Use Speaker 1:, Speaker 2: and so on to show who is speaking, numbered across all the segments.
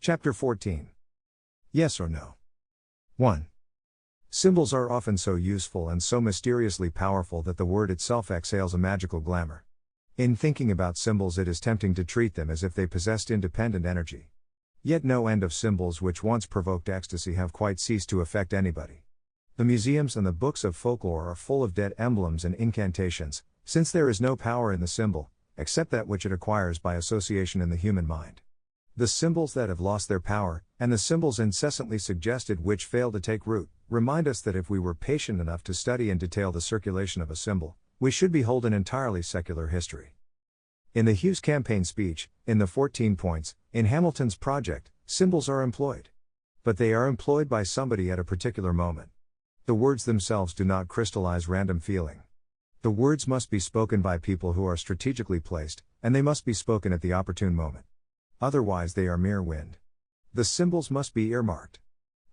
Speaker 1: Chapter 14. Yes or no? 1. Symbols are often so useful and so mysteriously powerful that the word itself exhales a magical glamour. In thinking about symbols, it is tempting to treat them as if they possessed independent energy. Yet no end of symbols which once provoked ecstasy have quite ceased to affect anybody. The museums and the books of folklore are full of dead emblems and incantations, since there is no power in the symbol, except that which it acquires by association in the human mind. The symbols that have lost their power, and the symbols incessantly suggested which fail to take root, remind us that if we were patient enough to study in detail the circulation of a symbol, we should behold an entirely secular history. In the Hughes campaign speech, in the 14 points, in Hamilton's project, symbols are employed. But they are employed by somebody at a particular moment. The words themselves do not crystallize random feeling. The words must be spoken by people who are strategically placed, and they must be spoken at the opportune moment. Otherwise they are mere wind. The symbols must be earmarked.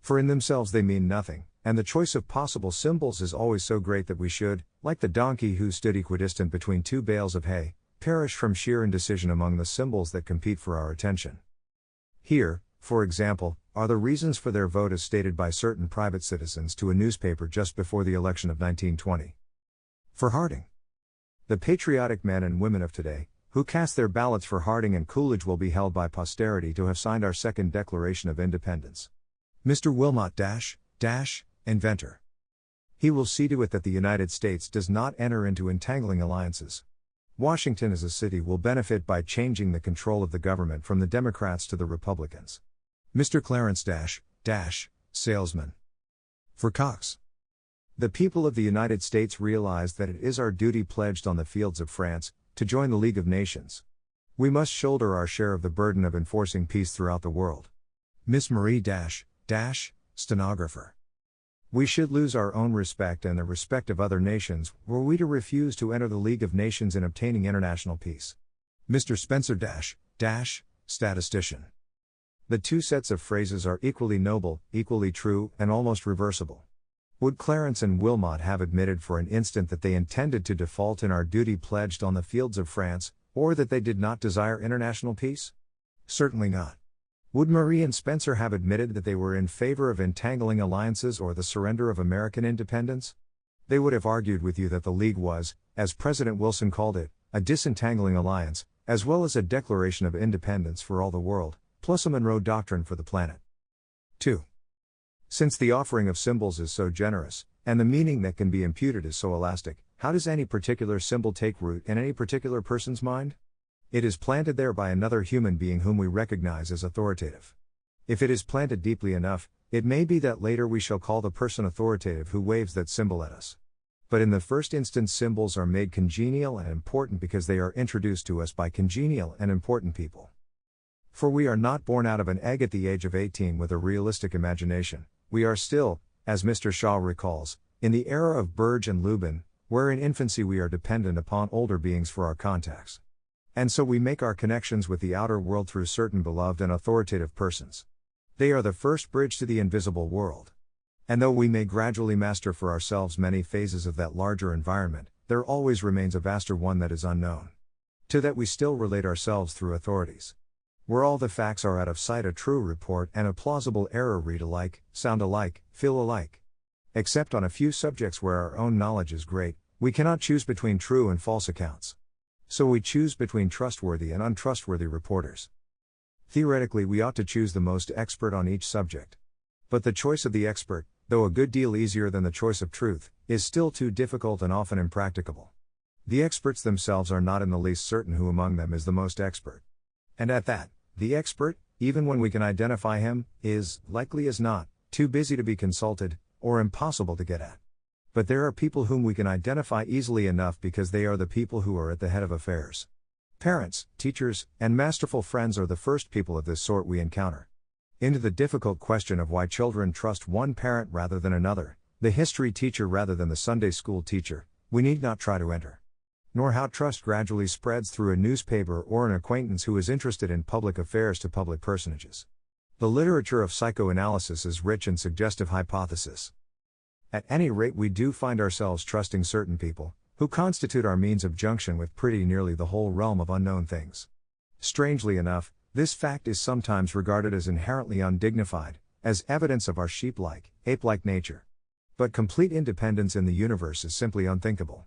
Speaker 1: For in themselves they mean nothing, and the choice of possible symbols is always so great that we should, like the donkey who stood equidistant between two bales of hay, perish from sheer indecision among the symbols that compete for our attention. Here, for example, are the reasons for their vote as stated by certain private citizens to a newspaper just before the election of 1920. For Harding. The patriotic men and women of today, who cast their ballots for Harding and Coolidge, will be held by posterity to have signed our second Declaration of Independence. Mr. Wilmot inventor. He will see to it that the United States does not enter into entangling alliances. Washington as a city will benefit by changing the control of the government from the Democrats to the Republicans. Mr. Clarence salesman. For Cox. The people of the United States realize that it is our duty pledged on the fields of France, to join the League of Nations. We must shoulder our share of the burden of enforcing peace throughout the world. Miss Marie stenographer. We should lose our own respect and the respect of other nations were we to refuse to enter the League of Nations in obtaining international peace. Mr. Spencer statistician. The two sets of phrases are equally noble, equally true, and almost reversible. Would Clarence and Wilmot have admitted for an instant that they intended to default in our duty pledged on the fields of France, or that they did not desire international peace? Certainly not. Would Marie and Spencer have admitted that they were in favor of entangling alliances or the surrender of American independence? They would have argued with you that the League was, as President Wilson called it, a disentangling alliance, as well as a declaration of independence for all the world, plus a Monroe Doctrine for the planet. 2. Since the offering of symbols is so generous, and the meaning that can be imputed is so elastic, how does any particular symbol take root in any particular person's mind? It is planted there by another human being whom we recognize as authoritative. If it is planted deeply enough, it may be that later we shall call the person authoritative who waves that symbol at us. But in the first instance, symbols are made congenial and important because they are introduced to us by congenial and important people. For we are not born out of an egg at the age of 18 with a realistic imagination. We are still, as Mr. Shaw recalls, in the era of Burge and Lubin, where in infancy we are dependent upon older beings for our contacts. And so we make our connections with the outer world through certain beloved and authoritative persons. They are the first bridge to the invisible world. And though we may gradually master for ourselves many phases of that larger environment, there always remains a vaster one that is unknown. To that we still relate ourselves through authorities. Where all the facts are out of sight, a true report and a plausible error read alike, sound alike, feel alike. Except on a few subjects where our own knowledge is great, we cannot choose between true and false accounts. So we choose between trustworthy and untrustworthy reporters. Theoretically, we ought to choose the most expert on each subject. But the choice of the expert, though a good deal easier than the choice of truth, is still too difficult and often impracticable. The experts themselves are not in the least certain who among them is the most expert. And at that, the expert, even when we can identify him, is, likely as not, too busy to be consulted, or impossible to get at. But there are people whom we can identify easily enough because they are the people who are at the head of affairs. Parents, teachers, and masterful friends are the first people of this sort we encounter. Into the difficult question of why children trust one parent rather than another, the history teacher rather than the Sunday school teacher, we need not try to enter. Nor how trust gradually spreads through a newspaper or an acquaintance who is interested in public affairs to public personages. The literature of psychoanalysis is rich in suggestive hypothesis. At any rate, we do find ourselves trusting certain people, who constitute our means of junction with pretty nearly the whole realm of unknown things. Strangely enough, This fact is sometimes regarded as inherently undignified, as evidence of our sheep-like, ape-like nature. But complete independence in the universe is simply unthinkable.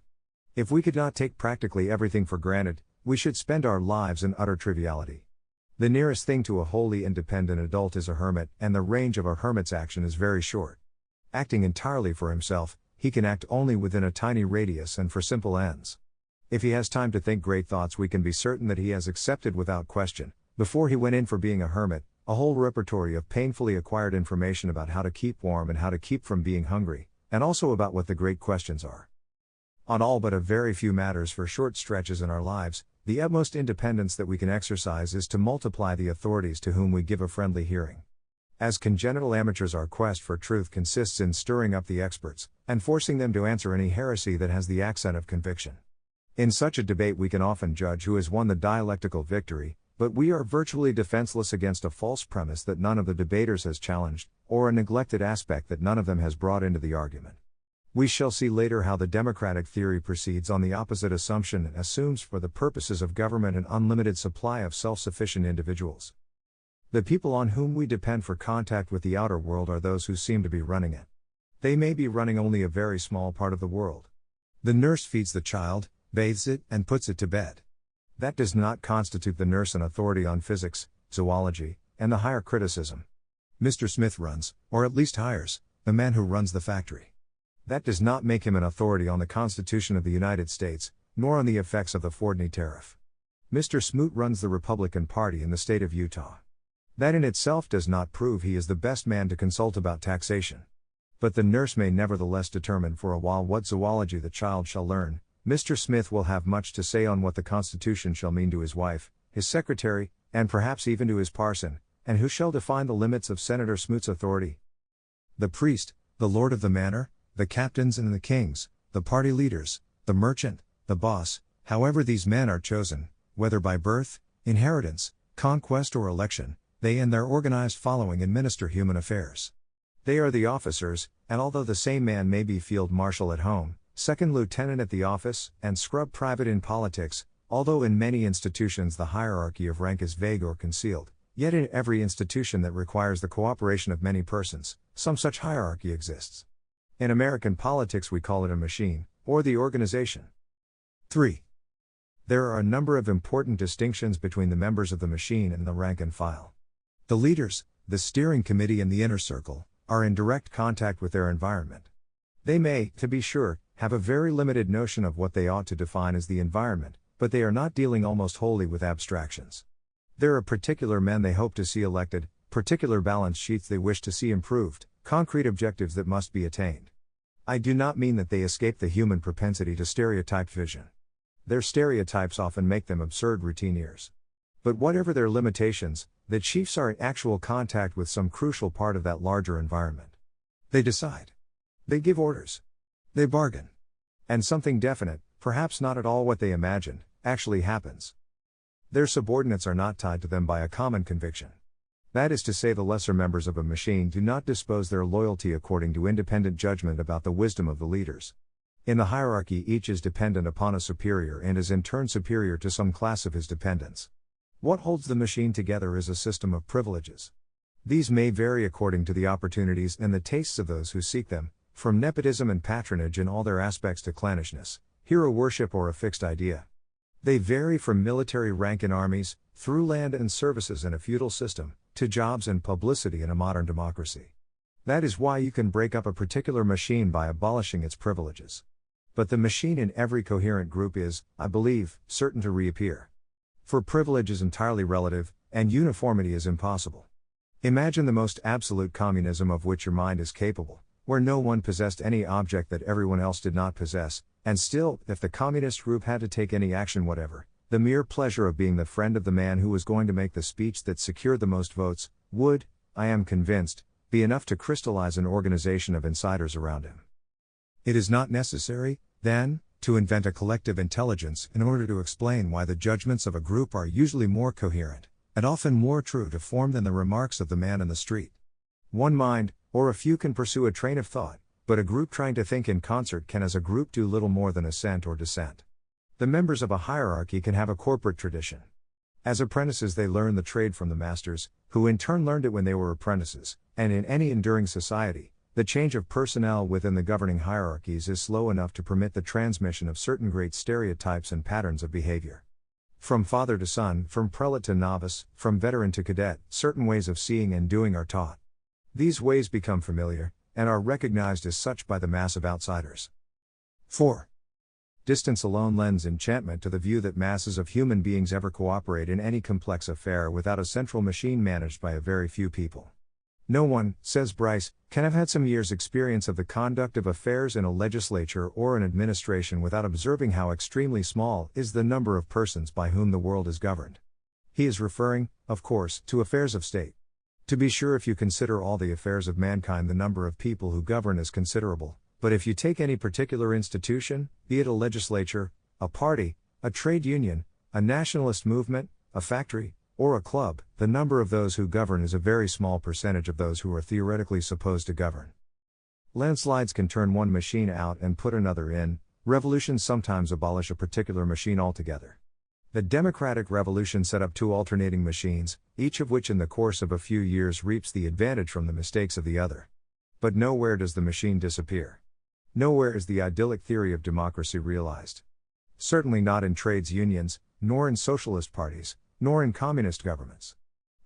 Speaker 1: If we could not take practically everything for granted, we should spend our lives in utter triviality. The nearest thing to a wholly independent adult is a hermit, and the range of a hermit's action is very short. Acting entirely for himself, he can act only within a tiny radius and for simple ends. If he has time to think great thoughts, we can be certain that he has accepted without question, before he went in for being a hermit, a whole repertory of painfully acquired information about how to keep warm and how to keep from being hungry, and also about what the great questions are. On all but a very few matters for short stretches in our lives, the utmost independence that we can exercise is to multiply the authorities to whom we give a friendly hearing. As congenital amateurs, our quest for truth consists in stirring up the experts, and forcing them to answer any heresy that has the accent of conviction. In such a debate we can often judge who has won the dialectical victory, but we are virtually defenseless against a false premise that none of the debaters has challenged, or a neglected aspect that none of them has brought into the argument. We shall see later how the democratic theory proceeds on the opposite assumption and assumes for the purposes of government an unlimited supply of self-sufficient individuals. The people on whom we depend for contact with the outer world are those who seem to be running it. They may be running only a very small part of the world. The nurse feeds the child, bathes it, and puts it to bed. That does not constitute the nurse an authority on physics, zoology, and the higher criticism. Mr. Smith runs, or at least hires, the man who runs the factory. That does not make him an authority on the Constitution of the United States, nor on the effects of the Fordney tariff. Mr. Smoot runs the Republican Party in the state of Utah. That in itself does not prove he is the best man to consult about taxation. But the nurse may nevertheless determine for a while what zoology the child shall learn. Mr. Smith will have much to say on what the Constitution shall mean to his wife, his secretary, and perhaps even to his parson, and who shall define the limits of Senator Smoot's authority? The priest, the lord of the manor, the captains and the kings, the party leaders, the merchant, the boss, however these men are chosen, whether by birth, inheritance, conquest or election, they and their organized following administer human affairs. They are the officers, and although the same man may be field marshal at home, second lieutenant at the office, and scrub private in politics, although in many institutions the hierarchy of rank is vague or concealed, yet in every institution that requires the cooperation of many persons, some such hierarchy exists. In American politics we call it a machine, or the organization. 3. There are a number of important distinctions between the members of the machine and the rank and file. The leaders, the steering committee and the inner circle, are in direct contact with their environment. They may, to be sure, have a very limited notion of what they ought to define as the environment, but they are not dealing almost wholly with abstractions. There are particular men they hope to see elected, particular balance sheets they wish to see improved, concrete objectives that must be attained. I do not mean that they escape the human propensity to stereotyped vision. Their stereotypes often make them absurd routineers. But whatever their limitations, the chiefs are in actual contact with some crucial part of that larger environment. They decide. They give orders. They bargain. And something definite, perhaps not at all what they imagined, actually happens. Their subordinates are not tied to them by a common conviction. That is to say, the lesser members of a machine do not dispose their loyalty according to independent judgment about the wisdom of the leaders. In the hierarchy each is dependent upon a superior and is in turn superior to some class of his dependents. What holds the machine together is a system of privileges. These may vary according to the opportunities and the tastes of those who seek them, from nepotism and patronage in all their aspects to clannishness, hero worship or a fixed idea. They vary from military rank in armies, through land and services in a feudal system, to jobs and publicity in a modern democracy. That is why you can break up a particular machine by abolishing its privileges. But the machine in every coherent group is, I believe, certain to reappear. For privilege is entirely relative, and uniformity is impossible. Imagine the most absolute communism of which your mind is capable, where no one possessed any object that everyone else did not possess, and still, if the communist group had to take any action whatever, the mere pleasure of being the friend of the man who was going to make the speech that secured the most votes, would, I am convinced, be enough to crystallize an organization of insiders around him. It is not necessary, then, to invent a collective intelligence in order to explain why the judgments of a group are usually more coherent, and often more true to form than the remarks of the man in the street. One mind, or a few can pursue a train of thought, but a group trying to think in concert can as a group do little more than assent or dissent. The members of a hierarchy can have a corporate tradition. As apprentices they learn the trade from the masters, who in turn learned it when they were apprentices, and in any enduring society, the change of personnel within the governing hierarchies is slow enough to permit the transmission of certain great stereotypes and patterns of behavior. From father to son, from prelate to novice, from veteran to cadet, certain ways of seeing and doing are taught. These ways become familiar, and are recognized as such by the mass of outsiders. 4. Distance alone lends enchantment to the view that masses of human beings ever cooperate in any complex affair without a central machine managed by a very few people. No one, says Bryce, can have had some years' experience of the conduct of affairs in a legislature or an administration without observing how extremely small is the number of persons by whom the world is governed. He is referring, of course, to affairs of state. To be sure, if you consider all the affairs of mankind, the number of people who govern is considerable, but if you take any particular institution, be it a legislature, a party, a trade union, a nationalist movement, a factory, or a club, the number of those who govern is a very small percentage of those who are theoretically supposed to govern. Landslides can turn one machine out and put another in, revolutions sometimes abolish a particular machine altogether. The democratic revolution set up two alternating machines, each of which in the course of a few years reaps the advantage from the mistakes of the other. But nowhere does the machine disappear. Nowhere is the idyllic theory of democracy realized. Certainly not in trades unions, nor in socialist parties, nor in communist governments.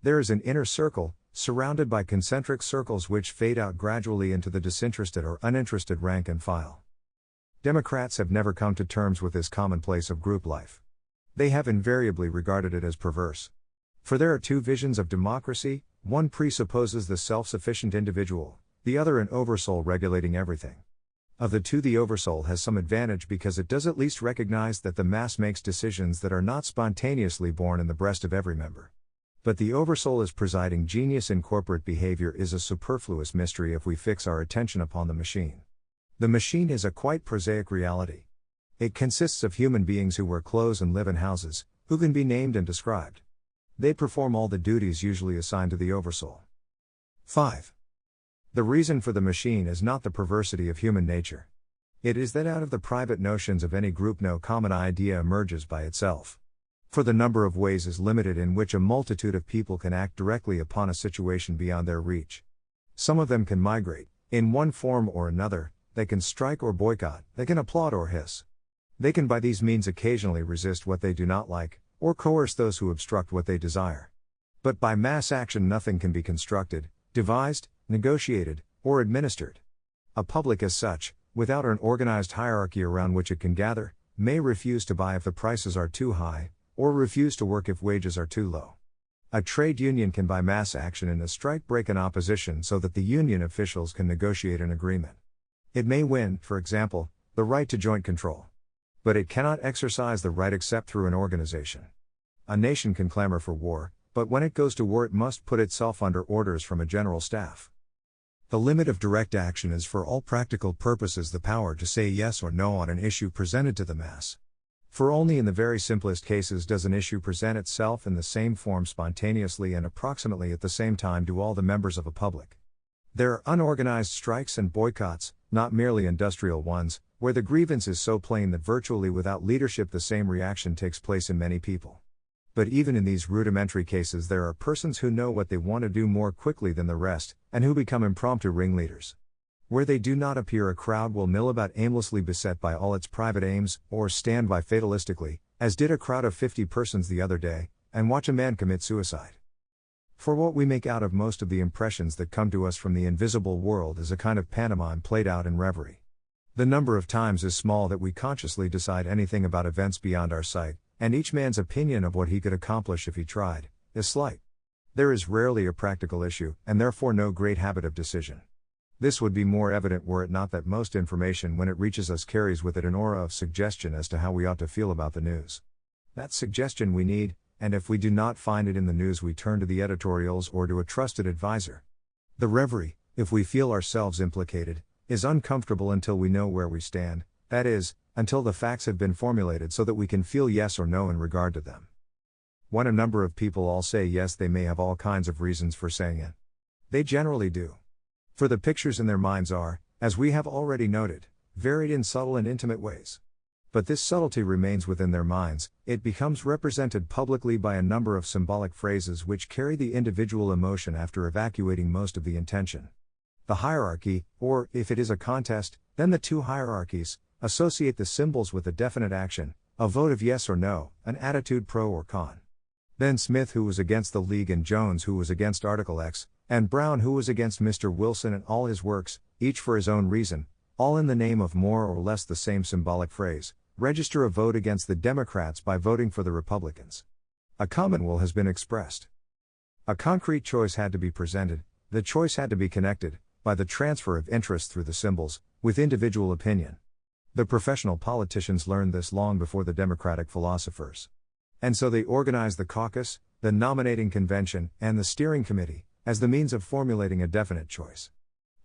Speaker 1: There is an inner circle, surrounded by concentric circles which fade out gradually into the disinterested or uninterested rank and file. Democrats have never come to terms with this commonplace of group life. They have invariably regarded it as perverse. For there are two visions of democracy, one presupposes the self-sufficient individual, the other an oversoul regulating everything. Of the two, the oversoul has some advantage because it does at least recognize that the mass makes decisions that are not spontaneously born in the breast of every member. But the oversoul as presiding genius in corporate behavior is a superfluous mystery if we fix our attention upon the machine. The machine is a quite prosaic reality. It consists of human beings who wear clothes and live in houses, who can be named and described. They perform all the duties usually assigned to the oversoul. 5. The reason for the machine is not the perversity of human nature. It is that out of the private notions of any group no common idea emerges by itself. For the number of ways is limited in which a multitude of people can act directly upon a situation beyond their reach. Some of them can migrate, in one form or another, they can strike or boycott, they can applaud or hiss. They can by these means occasionally resist what they do not like, or coerce those who obstruct what they desire. But by mass action nothing can be constructed, devised, negotiated, or administered. A public as such, without an organized hierarchy around which it can gather, may refuse to buy if the prices are too high, or refuse to work if wages are too low. A trade union can by mass action in a strike break an opposition so that the union officials can negotiate an agreement. It may win, for example, the right to joint control. But it cannot exercise the right except through an organization. A nation can clamor for war, but when it goes to war it must put itself under orders from a general staff. The limit of direct action is for all practical purposes the power to say yes or no on an issue presented to the mass. For only in the very simplest cases does an issue present itself in the same form spontaneously and approximately at the same time do all the members of a public. There are unorganized strikes and boycotts, not merely industrial ones, where the grievance is so plain that virtually without leadership the same reaction takes place in many people. But even in these rudimentary cases there are persons who know what they want to do more quickly than the rest, and who become impromptu ringleaders. Where they do not appear a crowd will mill about aimlessly beset by all its private aims, or stand by fatalistically, as did a crowd of 50 persons the other day, and watch a man commit suicide. For what we make out of most of the impressions that come to us from the invisible world is a kind of pantomime played out in reverie. The number of times is small that we consciously decide anything about events beyond our sight, and each man's opinion of what he could accomplish if he tried, is slight. There is rarely a practical issue, and therefore no great habit of decision. This would be more evident were it not that most information when it reaches us carries with it an aura of suggestion as to how we ought to feel about the news. That suggestion we need, and if we do not find it in the news we turn to the editorials or to a trusted advisor. The Reverie, if we feel ourselves implicated, is uncomfortable until we know where we stand, that is, until the facts have been formulated so that we can feel yes or no in regard to them. When a number of people all say yes, they may have all kinds of reasons for saying it. They generally do. For the pictures in their minds are, as we have already noted, varied in subtle and intimate ways. But this subtlety remains within their minds, it becomes represented publicly by a number of symbolic phrases which carry the individual emotion after evacuating most of the intention. The hierarchy, or, if it is a contest, then the two hierarchies, associate the symbols with a definite action, a vote of yes or no, an attitude pro or con. Then Smith, who was against the League, and Jones, who was against Article X, and Brown, who was against Mr. Wilson and all his works, each for his own reason, all in the name of more or less the same symbolic phrase, register a vote against the Democrats by voting for the Republicans. A common will has been expressed. A concrete choice had to be presented, the choice had to be connected, by the transfer of interest through the symbols, with individual opinion. The professional politicians learned this long before the democratic philosophers. And so they organized the caucus, the nominating convention, and the steering committee, as the means of formulating a definite choice.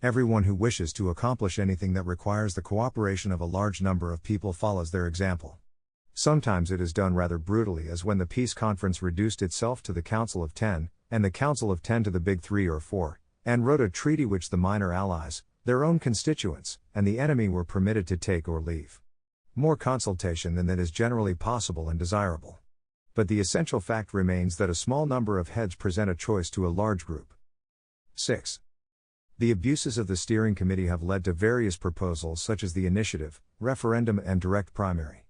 Speaker 1: Everyone who wishes to accomplish anything that requires the cooperation of a large number of people follows their example. Sometimes it is done rather brutally, as when the peace conference reduced itself to the Council of Ten, and the Council of Ten to the Big Three or Four, and wrote a treaty which the minor allies, their own constituents, and the enemy were permitted to take or leave. More consultation than that is generally possible and desirable. But the essential fact remains that a small number of heads present a choice to a large group. 6. The abuses of the steering committee have led to various proposals such as the initiative, referendum, and direct primary.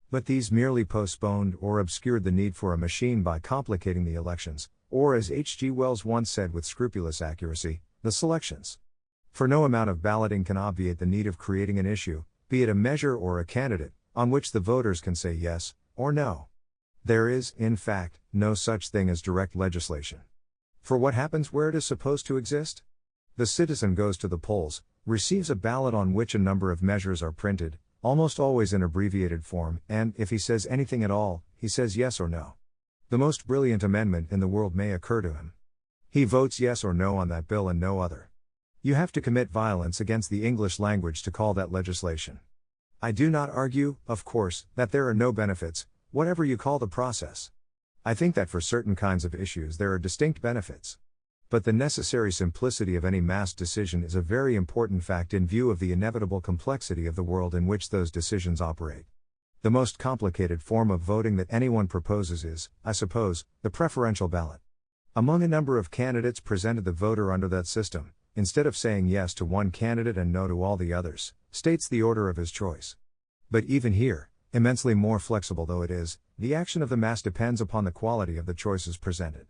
Speaker 1: But these merely postponed or obscured the need for a machine by complicating the elections, or as H. G. Wells once said with scrupulous accuracy, the selections. For no amount of balloting can obviate the need of creating an issue, be it a measure or a candidate, on which the voters can say yes or no. There is, in fact, no such thing as direct legislation. For what happens where it is supposed to exist? The citizen goes to the polls, receives a ballot on which a number of measures are printed, almost always in abbreviated form, and, if he says anything at all, he says yes or no. The most brilliant amendment in the world may occur to him. He votes yes or no on that bill and no other. You have to commit violence against the English language to call that legislation. I do not argue, of course, that there are no benefits, whatever you call the process. I think that for certain kinds of issues there are distinct benefits. But the necessary simplicity of any mass decision is a very important fact in view of the inevitable complexity of the world in which those decisions operate. The most complicated form of voting that anyone proposes is, I suppose, the preferential ballot. Among a number of candidates presented, the voter under that system, instead of saying yes to one candidate and no to all the others, states the order of his choice. But even here, immensely more flexible though it is, the action of the mass depends upon the quality of the choices presented.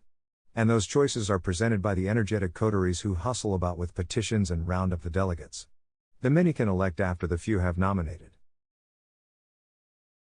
Speaker 1: And those choices are presented by the energetic coteries who hustle about with petitions and round up the delegates. The many can elect after the few have nominated.